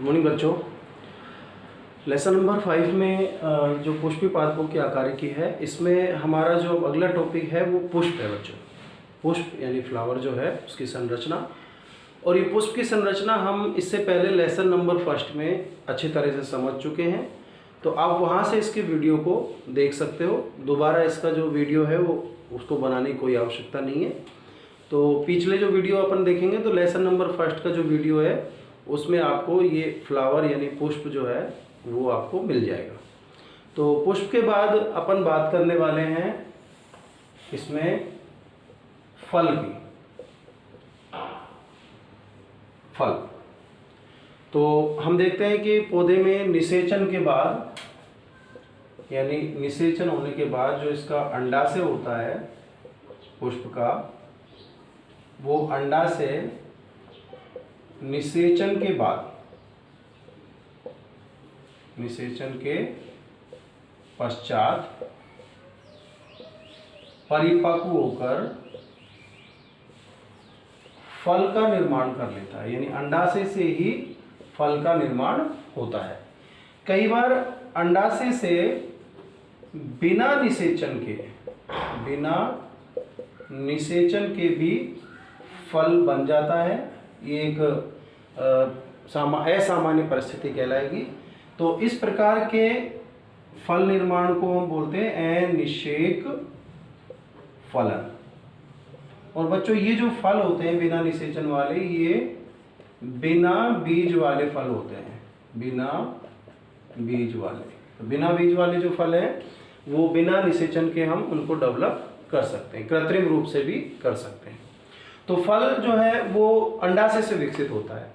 Morning बच्चों। Lesson number 5 में जो पुष्पी पादपों की आकारिकी है, इसमें हमारा जो अगला टॉपिक है वो पुष्प है बच्चों। पुष्प यानी फ्लावर जो है उसकी संरचना, और ये पुष्प की संरचना हम इससे पहले लेसन नंबर 1 में अच्छी तरह से समझ चुके हैं, तो आप वहाँ से इसके वीडियो को देख सकते हो। दोबारा इसका जो वीडियो है वो उसको बनाने की कोई आवश्यकता नहीं है। तो पिछले जो वीडियो अपन देखेंगे तो लेसन नंबर 1 का जो वीडियो है उसमें आपको ये फ्लावर यानी पुष्प जो है वो आपको मिल जाएगा। तो पुष्प के बाद अपन बात करने वाले हैं इसमें फल की। फल तो हम देखते हैं कि पौधे में निषेचन के बाद यानी निषेचन होने के बाद जो इसका अंडाशय होता है पुष्प का, वो अंडाशय निषेचन के बाद, निषेचन के पश्चात परिपक्व होकर फल का निर्माण कर लेता है। यानी अंडाशय से ही फल का निर्माण होता है। कई बार अंडाशय से बिना निषेचन के भी फल बन जाता है। ये एक असामान्य परिस्थिति कहलाएगी। तो इस प्रकार के फल निर्माण को हम बोलते हैं अनिषेक फलन। और बच्चों ये जो फल होते हैं बिना निषेचन वाले, ये बिना बीज वाले फल होते हैं। बिना बीज वाले, तो बिना बीज वाले जो फल हैं वो बिना निषेचन के हम उनको डेवलप कर सकते हैं, कृत्रिम रूप से भी कर सकते हैं। तो फल जो है वो अंडाशय से विकसित होता है।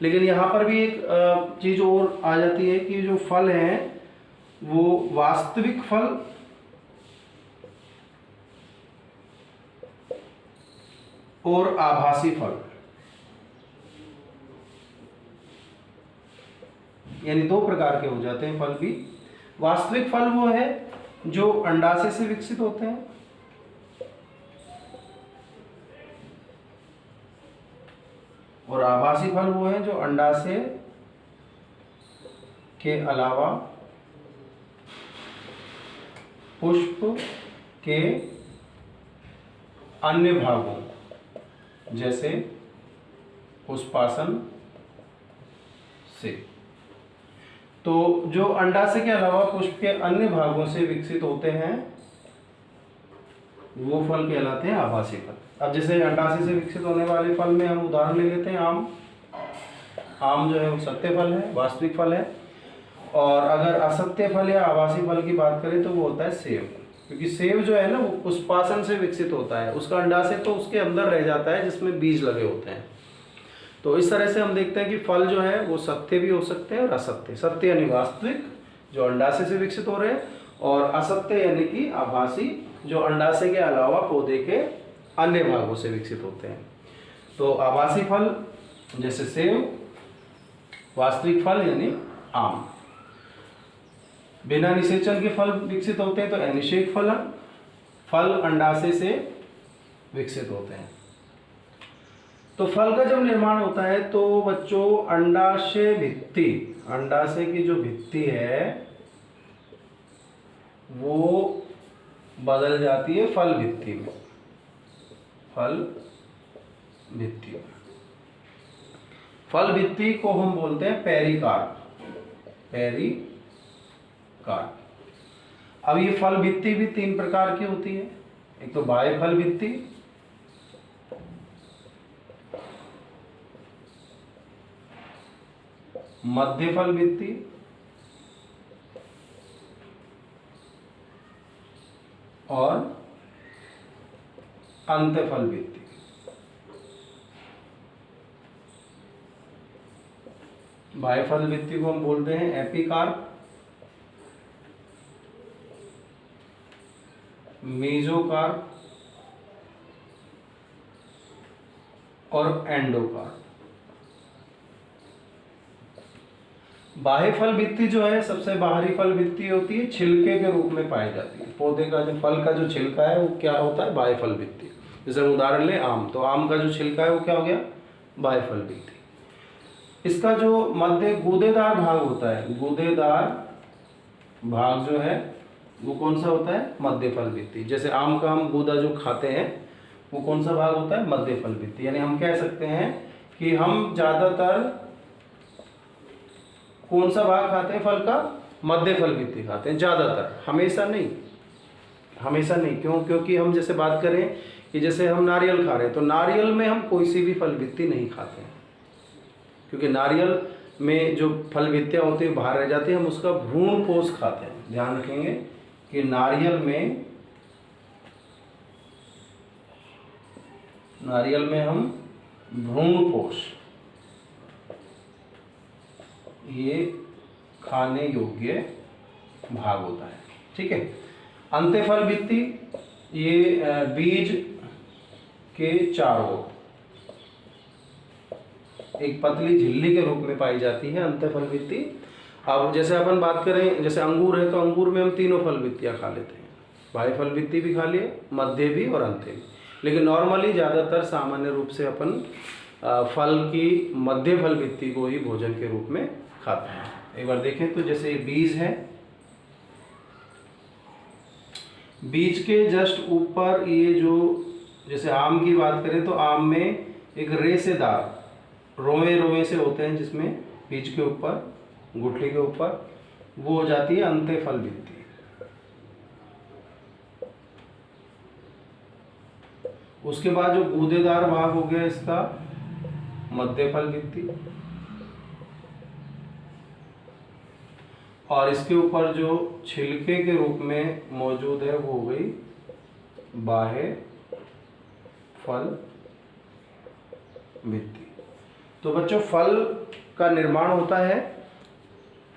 लेकिन यहाँ पर भी एक चीज और आ जाती है कि जो फल हैं वो वास्तविक फल और आभासी फल, यानी दो प्रकार के हो जाते हैं फल भी। वास्तविक फल वो है जो अंडाशय से विकसित होते हैं, और आभासी फल वो है जो अंडाशय के अलावा पुष्प के अन्य भागों जैसे पुष्पासन से। तो जो अंडाशय के अलावा पुष्प के अन्य भागों से विकसित होते हैं वो फल कहलाते हैं आभासी फल। अब जैसे अंडाशय से विकसित होने वाले फल में हम उदाहरण ले लेते हैं आम। आम जो है वो सत्य फल है, वास्तविक फल है। और अगर असत्य फल या आभासी फल की बात करें तो वो होता है सेब। क्योंकि सेब जो है ना वो पुष्पासन से विकसित होता है, उसका अंडाशय तो उसके अंदर रह जाता है जिसमें बीज लगे होते हैं। तो इस तरह से हम देखते हैं कि फल जो है वो सत्य भी हो सकते हैं और असत्य। सत्य यानी वास्तविक जो अंडाशय से विकसित हो रहे हैं, और असत्य यानी कि आभासी जो अंडाशय के अलावा पौधे के अन्य भागों से विकसित होते हैं। तो आभासी फल जैसे सेब, वास्तविक फल यानी आम। बिना निषेचन के फल विकसित होते हैं तो अनिषेक फलन। फल अंडाशय से विकसित होते हैं। तो फल का जब निर्माण होता है तो बच्चों अंडाशय भित्ति, अंडाशय की जो भित्ति है वो बदल जाती है फल भित्ति में। फल भित्ति में, फल भित्ति को हम बोलते हैं पेरिकार्प। पेरिकार्प। अब ये फल भित्ति भी 3 प्रकार की होती है। एक तो बाह्य फल भित्ति, मध्य फल भित्ति और अंत्य फल भित्ति। बाह्य फल भित्ति को हम बोलते हैं एपिकार्प, मेसोकार्प और एंडोकार्प। बाह्य फल भित्ति जो है सबसे बाहरी फल भित्ति होती है, छिलके के रूप में पाई जाती है। पौधे का जो फल का जो छिलका है वो क्या होता है, बाह्य फल भित्ति। जैसे उदाहरण लें आम, तो आम का जो छिलका है वो क्या हो गया, बाह्य फल भित्ति। इसका जो मध्य गूदेदार भाग होता है, गूदेदार भाग जो है वो कौन सा होता है? मध्य फल भित्ति। जैसे आम का हम गूदा जो खाते हैं वो कौन सा भाग होता है? मध्य फल भित्ति। यानी हम कह सकते हैं कि हम ज्यादातर कौन सा भाग खाते हैं फल का? मध्य फल भित्ति खाते हैं ज्यादातर, हमेशा नहीं, हमेशा नहीं। क्यों? क्योंकि हम जैसे बात करें कि जैसे हम नारियल खा रहे हैं तो नारियल में हम कोई सी भी फल भित्ति नहीं खाते हैं, क्योंकि नारियल में जो फल भित्तियाँ होती है बाहर रह जाती है, हम उसका भ्रूण पोष खाते हैं। ध्यान रखेंगे कि नारियल में हम भ्रूण पोष ये खाने योग्य भाग होता है। ठीक है। अंत्यफल भित्ति ये बीज के चारों एक पतली झिल्ली के रूप में पाई जाती है अंत्यफल भित्ति। अब जैसे अपन बात करें, जैसे अंगूर है तो अंगूर में हम तीनों फल भित्तियाँ खा लेते हैं, बाह्य फल भित्ति भी खा लिए, मध्य भी और अंत्य भी। लेकिन नॉर्मली ज़्यादातर सामान्य रूप से अपन फल की मध्य फल भित्ति को ही भोजन के रूप में खाते हैं। एक बार देखें तो जैसे ये बीज है, बीज के जस्ट ऊपर ये जो, जैसे आम की बात करें तो आम में एक रेशेदार रोए रोए से होते हैं जिसमें बीज के ऊपर, गुठली के ऊपर, वो हो जाती है अंत्यफल भित्ति। उसके बाद जो गूदेदार भाग हो गया इसका मध्य फल भित्ति, और इसके ऊपर जो छिलके के रूप में मौजूद है वो हो गई बाह्य फल भित्ति। तो बच्चों फल का निर्माण होता है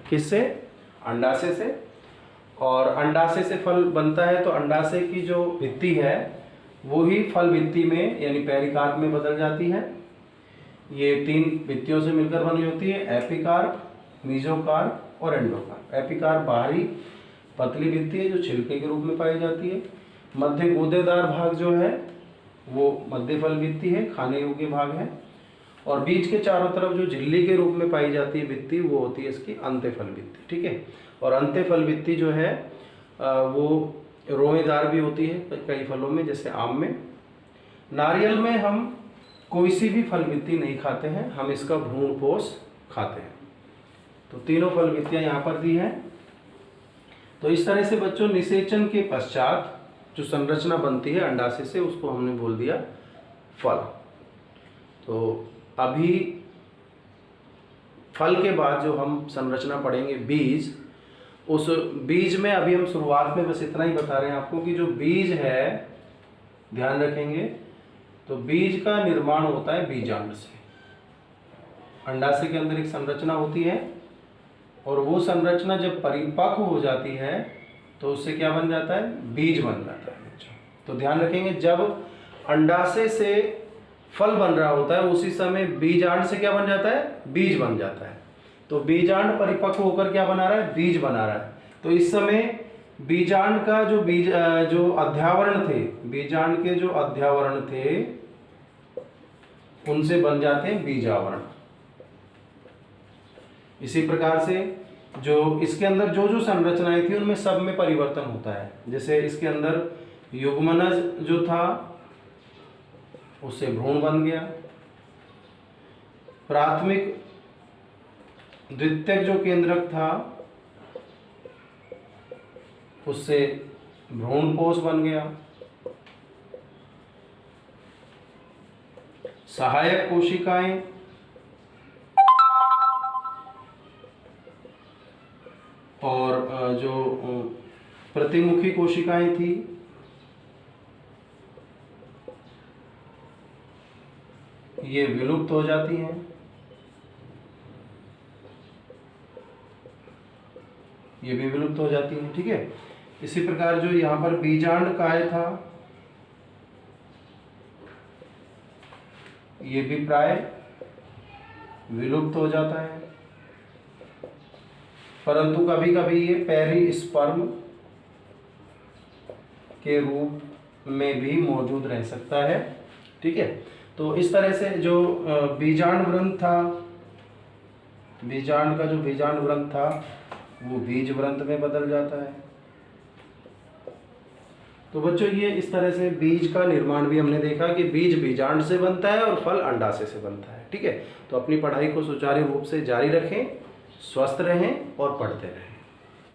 किससे? अंडाशय से, और अंडाशय से फल बनता है तो अंडाशय की जो भित्ति है वो ही फल भित्ति में यानी पेरिकार्प में बदल जाती है। ये तीन भित्तियों से मिलकर बनी होती है, एपिकार्प, मीजोकार्प और एंडोकार्प। एपिकार्प बाहरी पतली भित्ति है जो छिलके के रूप में पाई जाती है। मध्य गूदेदार भाग जो है वो मध्य फल भित्ति है, खाने योग्य भाग है, और बीज के चारों तरफ जो झिल्ली के रूप में पाई जाती है भित्ति वो होती है इसकी अंत्यफल भित्ति। ठीक है। और अंत्यफल भित्ति जो है वो रोएदार भी होती है कई फलों में, जैसे आम में। नारियल में हम कोई सी भी फल भित्ति नहीं खाते हैं, हम इसका भ्रूण पोष खाते हैं। तो तीनों फल भित्तियाँ यहाँ पर दी हैं। तो इस तरह से बच्चों निषेचन के पश्चात जो संरचना बनती है अंडाशय से उसको हमने बोल दिया फल। तो अभी फल के बाद जो हम संरचना पढ़ेंगे बीज, उस बीज में अभी हम शुरुआत में बस इतना ही बता रहे हैं आपको कि जो बीज है, ध्यान रखेंगे, तो बीज का निर्माण होता है बीजांड से। अंडाशय के अंदर एक संरचना होती है और वो संरचना जब परिपक्व हो जाती है तो उससे क्या बन जाता है? बीज बन जाता है बच्चों। तो ध्यान रखेंगे जब अंडाशय से फल बन रहा होता है उसी समय बीजांड से क्या बन जाता है? बीज बन जाता है। तो बीजांड परिपक्व होकर क्या बना रहा है? बीज बना रहा है। तो इस समय बीजांड का जो अध्यावरण थे, बीजांड के जो अध्यावरण थे उनसे बन जाते हैं बीजावरण। इसी प्रकार से जो इसके अंदर जो जो संरचनाएं थी उनमें सब में परिवर्तन होता है। जैसे इसके अंदर युग्मनज जो था उससे भ्रूण बन गया, प्राथमिक द्वितीयक जो केंद्रक था उससे भ्रूणपोष बन गया, सहायक कोशिकाएं और जो प्रतिमुखी कोशिकाएं थी ये विलुप्त हो जाती हैं। ये भी विलुप्त हो जाती हैं। ठीक है। इसी प्रकार जो यहाँ पर बीजांड काय था ये भी प्राय विलुप्त हो जाता है, परंतु कभी कभी ये पेरिस्पर्म के रूप में भी मौजूद रह सकता है। ठीक है। तो इस तरह से जो बीजांड व्रंथ था बीजांड का जो बीजांड व्रंत था वो बीज व्रंत में बदल जाता है। तो बच्चों ये इस तरह से बीज का निर्माण भी हमने देखा कि बीज बीजांड से बनता है और फल अंडाशय से बनता है। ठीक है, तो अपनी पढ़ाई को सुचारू रूप से जारी रखें, स्वस्थ रहें और पढ़ते रहें।